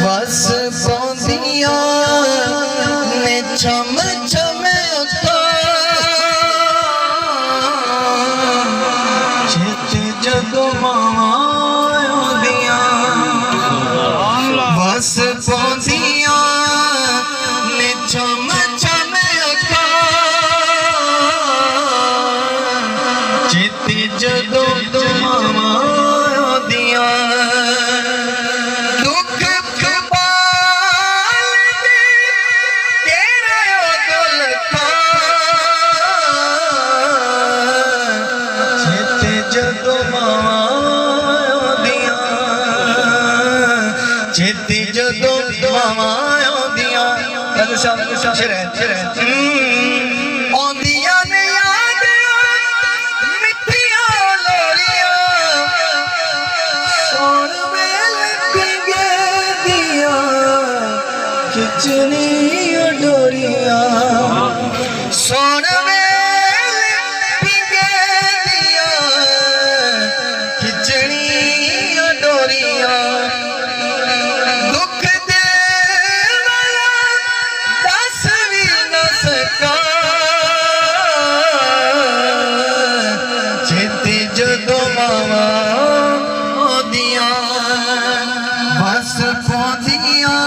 बस पौंदिया ने चम चम चित जदों मावां बस पौंदिया ने चम चम चित जदों मावां दिया चेती जदों मावां आउंदियां आउंदियां ने याद मिठियां लोरियां सोन वेल पिंगे दियां खिचनी डोरियां सोन वेल पिंगे दियां खिचनी डोरियां जदों मावां आउंदियां बस पौंदियां